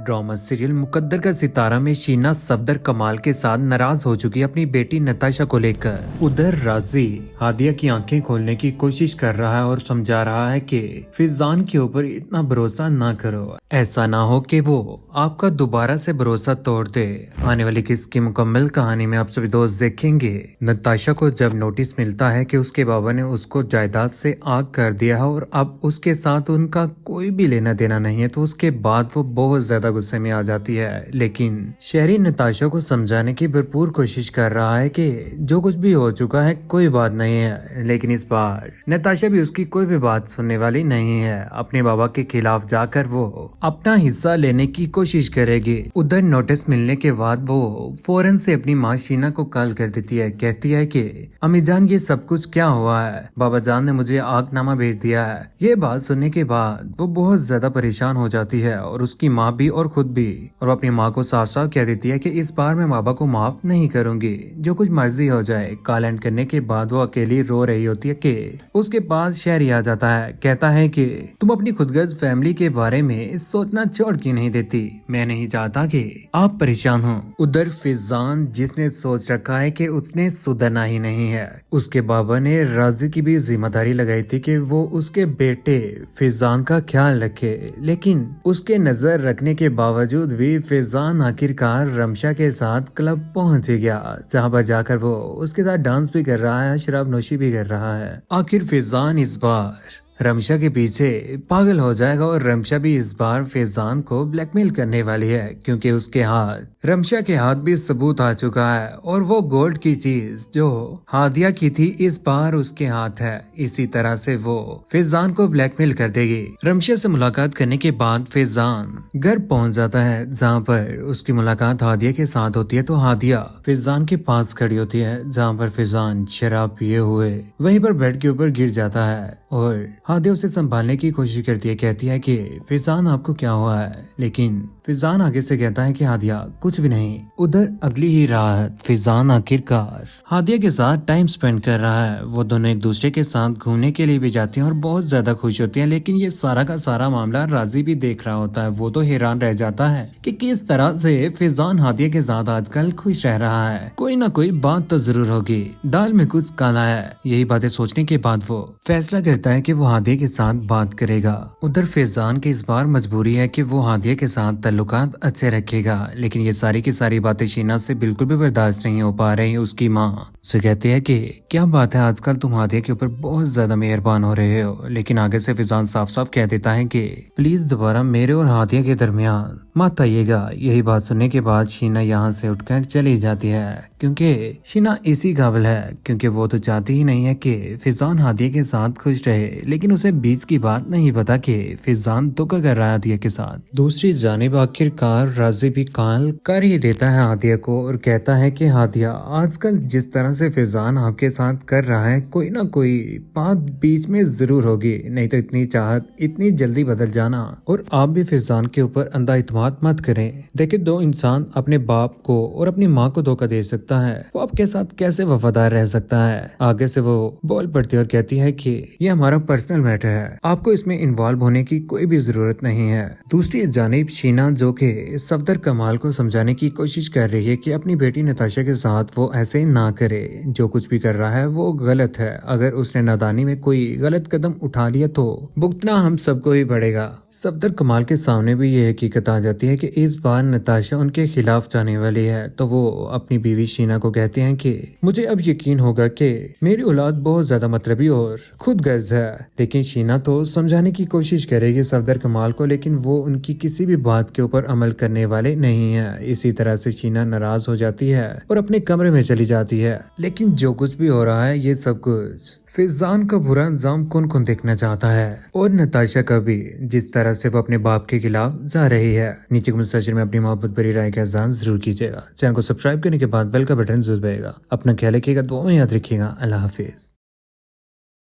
Drama serial मुकद्दर का सितारा में शीना सफदर कमाल के साथ नाराज हो चुकी है अपनी बेटी नताशा को लेकर। उधर राजी हादिया की आंखें खोलने की कोशिश कर रहा है और समझा रहा है कि फिजान के ऊपर इतना भरोसा ना करो, ऐसा ना हो कि वो आपका दोबारा से भरोसा तोड़ दे। आने वाली किस की मुकम्मल कहानी में आप सभी दोस्त देखेंगे। नताशा को जब नोटिस मिलता है कि उसके बाबा ने उसको जायदाद से आग कर दिया है और अब उसके साथ उनका कोई भी लेना देना नहीं है, तो उसके बाद वो बहुत ज्यादा गुस्से में आ जाती है। लेकिन शहरी नताशा को समझाने की भरपूर कोशिश कर रहा है कि जो कुछ भी हो चुका है कोई बात नहीं है, लेकिन इस बार नताशा भी उसकी कोई भी बात सुनने वाली नहीं है। अपने बाबा के खिलाफ जाकर वो अपना हिस्सा लेने की कोशिश करेगी। उधर नोटिस मिलने के बाद वो फौरन से अपनी माँ शीना को कॉल कर देती है। कहती है कि अम्मी जान ये सब कुछ क्या हुआ है, बाबा जान ने मुझे आगनामा भेज दिया है। ये बात सुनने के बाद वो बहुत ज्यादा परेशान हो जाती है और उसकी माँ भी और खुद भी, और अपनी माँ को साफ साफ कह देती है कि इस बार मैं बाबा को माफ नहीं करूंगी, जो कुछ मर्जी हो जाए। कॉल एंड करने के बाद वो अकेली रो रही होती है कि उसके पास शहरी आ जाता है। कहता है कि तुम अपनी खुदगर्ज फैमिली के बारे में सोचना छोड़ क्यों नहीं देती, मैं नहीं चाहता कि आप परेशान हो। उधर फिजान जिसने सोच रखा है कि उसने सुधरना ही नहीं है, उसके बाबा ने राजी की भी जिम्मेदारी लगाई थी कि वो उसके बेटे फिजान का ख्याल रखे, लेकिन उसके नजर रखने के बावजूद भी फिजान आखिरकार रमशा के साथ क्लब पहुंच गया, जहां पर जाकर वो उसके साथ डांस भी कर रहा है, शराब नोशी भी कर रहा है। आखिर फिजान इस बार रमशा के पीछे पागल हो जाएगा और रमशा भी इस बार फिजान को ब्लैकमेल करने वाली है, क्योंकि उसके हाथ रमशा के हाथ भी सबूत आ चुका है और वो गोल्ड की चीज जो हादिया की थी इस बार उसके हाथ है। इसी तरह से वो फिजान को ब्लैकमेल कर देगी। रमशा से मुलाकात करने के बाद फिजान घर पहुंच जाता है, जहाँ पर उसकी मुलाकात हादिया के साथ होती है। तो हादिया फिजान के पास खड़ी होती है, जहाँ पर फिजान शराब पिए हुए वहीं पर बेड के ऊपर गिर जाता है और हादिया उसे संभालने की कोशिश करती है। कहती है कि फिजान आपको क्या हुआ है, लेकिन फिजान आगे से कहता है कि हादिया कुछ भी नहीं। उधर अगली ही रात फिजान आखिरकार हादिया के साथ टाइम स्पेंड कर रहा है। वो दोनों एक दूसरे के साथ घूमने के लिए भी जाती हैं और बहुत ज्यादा खुश होती हैं, लेकिन ये सारा का सारा मामला राजी भी देख रहा होता है। वो तो हैरान रह जाता है कि किस तरह से फिजान हादिया के साथ आजकल खुश रह रहा है। कोई ना कोई बात तो जरूर होगी, दाल में कुछ काला है। यही बातें सोचने के बाद वो फैसला करता है कि वो हादिया के साथ बात करेगा। उधर फिजान की इस बार मजबूरी है कि वो हादिया के साथ ताल्लुकात अच्छे रखेगा, लेकिन ये सारी की सारी बातें शीना से बिल्कुल भी बर्दाश्त नहीं हो पा रही। उसकी माँ उसे कहती है कि क्या बात है, आजकल तुम हादिया के ऊपर बहुत ज्यादा मेहरबान हो रहे हो, लेकिन आगे से फिजान साफ साफ कह देता है कि प्लीज दोबारा मेरे और हादिया के दरमियान मत आइएगा। यही बात सुनने के बाद शीना यहाँ से उठकर चली जाती है, क्योंकि शीना इसी काबिल है, क्योंकि वो तो चाहती ही नहीं है कि फिजान हादिया के साथ खुश रहे, लेकिन उसे बीच की बात नहीं पता कि फिजान धोखा कर रहा है हादिया के साथ। दूसरी जानिब आखिरकार राजी भी कॉल कर ही देता है हादिया को और कहता है कि हादिया आजकल जिस तरह से फिजान आपके साथ कर रहा है, कोई ना कोई बात बीच में जरूर होगी, नहीं तो इतनी चाहत इतनी जल्दी बदल जाना। और आप भी फिजान के ऊपर अंधा इत्मीनान मत करें। देखिए, दो इंसान अपने बाप को और अपनी माँ को धोखा दे सकता है, वो आपके साथ कैसे वफादार रह सकता है। आगे से वो बोल पड़ती है और कहती है कि ये हमारा पर्सनल मैटर है, आपको इसमें इन्वॉल्व होने की कोई भी जरूरत नहीं है। दूसरी जानिब शीना जो कि सफदर कमाल को समझाने की कोशिश कर रही है कि अपनी बेटी नताशा के साथ वो ऐसे ना करे, जो कुछ भी कर रहा है वो गलत है। अगर उसने नादानी में कोई गलत कदम उठा लिया तो भुगतना हम सबको ही पड़ेगा। सफदर कमाल के सामने भी ये हकीकत आ जाती है कि इस बार नताशा उनके खिलाफ जाने वाली है, तो वो अपनी बीवी शीना को कहते हैं कि मुझे अब यकीन होगा कि मेरी औलाद बहुत ज्यादा मतलबी और खुदगर्ज है। लेकिन शीना तो समझाने की कोशिश करेगी सफदर कमाल को, लेकिन वो उनकी किसी भी बात के ऊपर अमल करने वाले नहीं है। इसी तरह से शीना नाराज हो जाती है और अपने कमरे में चली जाती है। लेकिन जो कुछ भी हो रहा है ये सब कुछ फिजान का बुरा अंजाम कौन कौन देखना चाहता है, और नताशा का भी, जिस तरह से वो अपने बाप के खिलाफ जा रही है। नीचे कमेंट सेक्शन में अपनी मोहब्बत भरी राय का एहसान जरूर कीजिएगा। चैनल को सब्सक्राइब करने के बाद बेल का बटन जरूर दबाइएगा। अपना ख्याल रखिएगा, दुआ में याद रखिएगा। अल्लाह हाफिज।